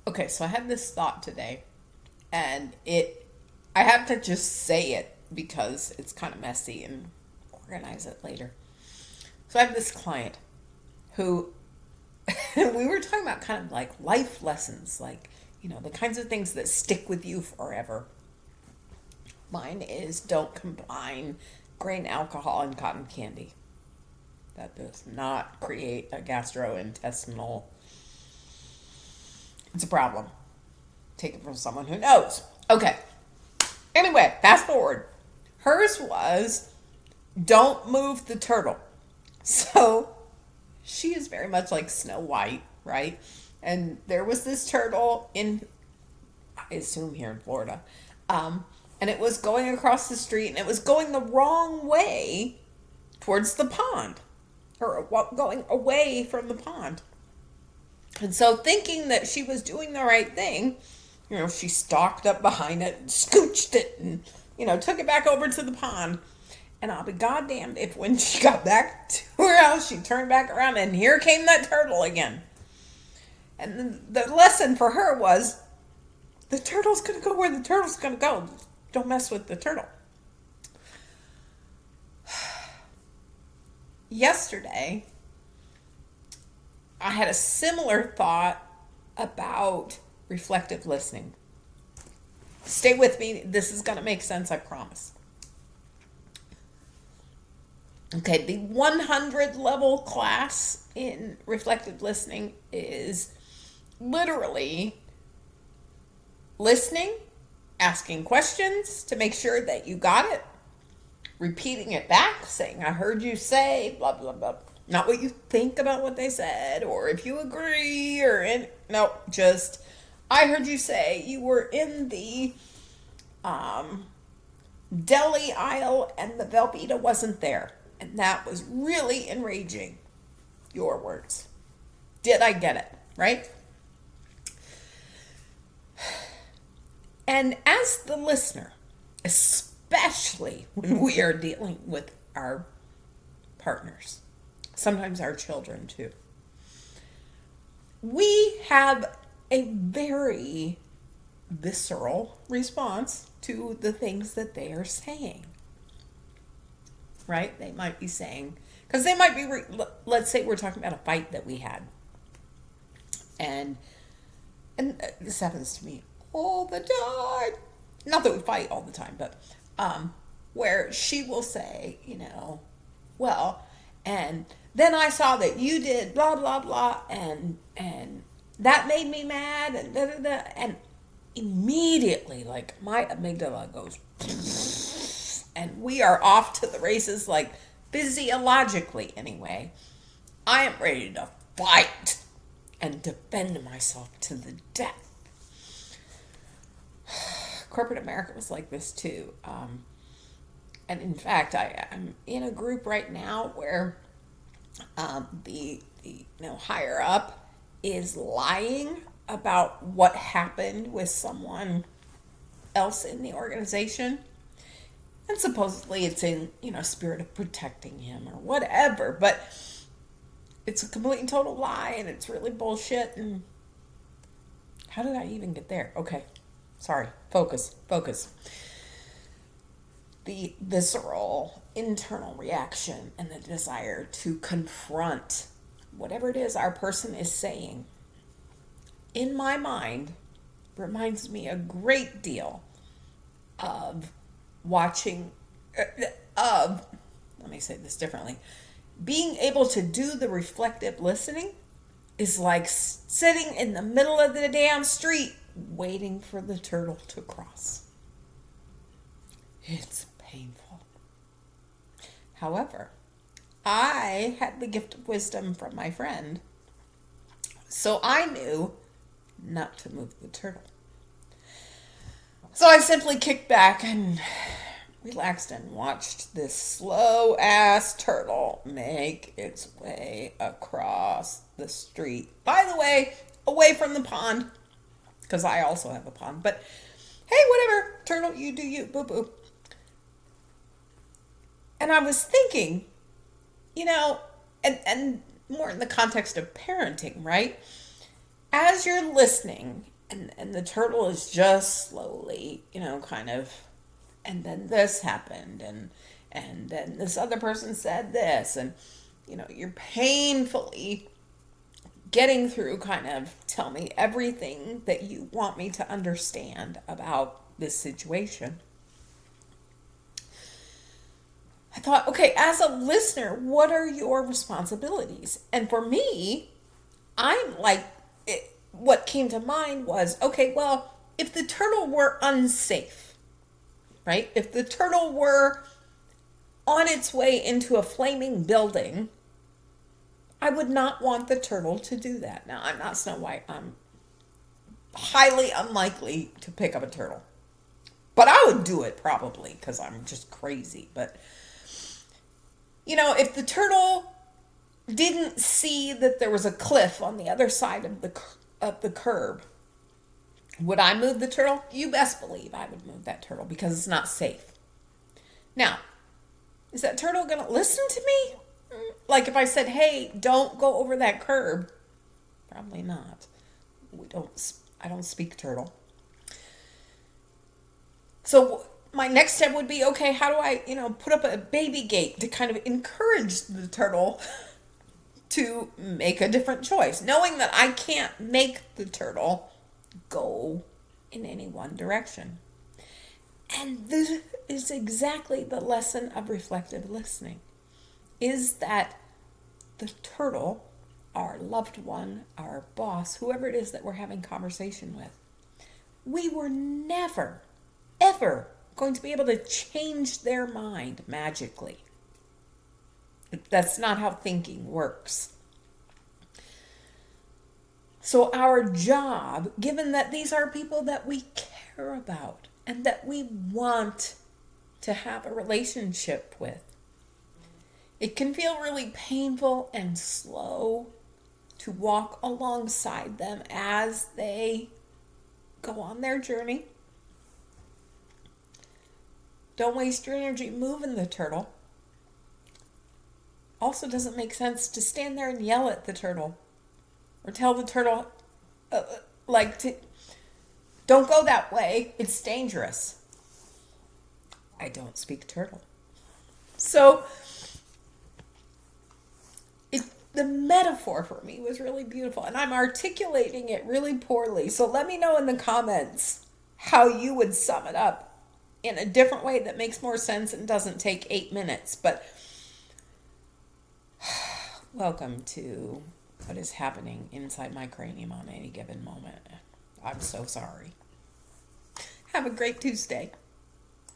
Okay, so I had this thought today, and I have to just say it because it's kind of messy and organize it later. So I have this client who we were talking about kind of like life lessons, like, the kinds of things that stick with you forever. Mine is don't combine grain alcohol and cotton candy. That does not create a gastrointestinal. It's a problem. Take it from someone who knows. Okay. Anyway, fast forward. Hers was don't move the turtle. So she is very much like Snow White, right? And there was this turtle in, I assume here in Florida, and it was going across the street and it was going the wrong way towards the pond, or going away from the pond. And so, thinking that she was doing the right thing, she stalked up behind it, and scooched it, and, took it back over to the pond. And I'll be goddamned if when she got back to her house, she turned back around and here came that turtle again. And the lesson for her was the turtle's going to go where the turtle's going to go. Don't mess with the turtle. Yesterday, I had a similar thought about reflective listening. Stay with me. This is going to make sense, I promise. Okay, the 100 level class in reflective listening is literally listening, asking questions to make sure that you got it, repeating it back, saying, I heard you say, blah, blah, blah. Not what you think about what they said, or if you agree, no, just, I heard you say you were in the deli aisle and the Velveeta wasn't there. And that was really enraging. Your words. Did I get it? Right? And as the listener, especially when we are dealing with our partners, sometimes our children too, we have a very visceral response to the things that they are saying. Right? They might be saying, because they might be, let's say we're talking about a fight that we had. And this happens to me all the time. Not that we fight all the time, but where she will say, well, and then I saw that you did blah, blah, blah, and that made me mad, and da, da, da, and immediately, like, my amygdala goes, and we are off to the races, like, physiologically anyway. I am ready to fight and defend myself to the death. Corporate America was like this too. And in fact, I'm in a group right now where the higher up is lying about what happened with someone else in the organization. And supposedly it's in, spirit of protecting him or whatever. But it's a complete and total lie, and it's really bullshit. And how did I even get there? Okay. Sorry. Focus. The visceral internal reaction and the desire to confront whatever it is our person is saying, in my mind, reminds me a great deal of watching, let me say this differently. Being able to do the reflective listening is like sitting in the middle of the damn street waiting for the turtle to cross. It's painful. However, I had the gift of wisdom from my friend, so I knew not to move the turtle. So I simply kicked back and relaxed and watched this slow ass turtle make its way across the street. By the way, away from the pond, because I also have a pond. But hey, whatever, turtle, you do you, boo boo. And I was thinking, and more in the context of parenting, right? As you're listening And the turtle is just slowly, kind of, and then this happened, and then this other person said this, and you're painfully getting through, kind of, tell me everything that you want me to understand about this situation. I thought, okay, as a listener, what are your responsibilities? And for me, I'm like, what came to mind was, okay, well, if the turtle were unsafe, right? If the turtle were on its way into a flaming building, I would not want the turtle to do that. Now, I'm not Snow White. I'm highly unlikely to pick up a turtle. But I would do it probably because I'm just crazy. But, if the turtle didn't see that there was a cliff on the other side of the curb, would I move the turtle? You best believe I would move that turtle because it's not safe. Now, is that turtle going to listen to me? Like if I said, hey, don't go over that curb. Probably not. I don't speak turtle. So my next step would be, okay, how do I, put up a baby gate to kind of encourage the turtle to make a different choice, knowing that I can't make the turtle go in any one direction. And this is exactly the lesson of reflective listening, is that the turtle, our loved one, our boss, whoever it is that we're having conversation with, we were never, ever going to be able to change their mind magically. That's not how thinking works. So our job, given that these are people that we care about and that we want to have a relationship with, it can feel really painful and slow to walk alongside them as they go on their journey. Don't waste your energy moving the turtle. Also doesn't make sense to stand there and yell at the turtle or tell the turtle, don't go that way, it's dangerous. I don't speak turtle. So the metaphor for me was really beautiful, and I'm articulating it really poorly. So let me know in the comments how you would sum it up in a different way that makes more sense and doesn't take 8 minutes. But welcome to what is happening inside my cranium on any given moment. I'm so sorry. Have a great Tuesday.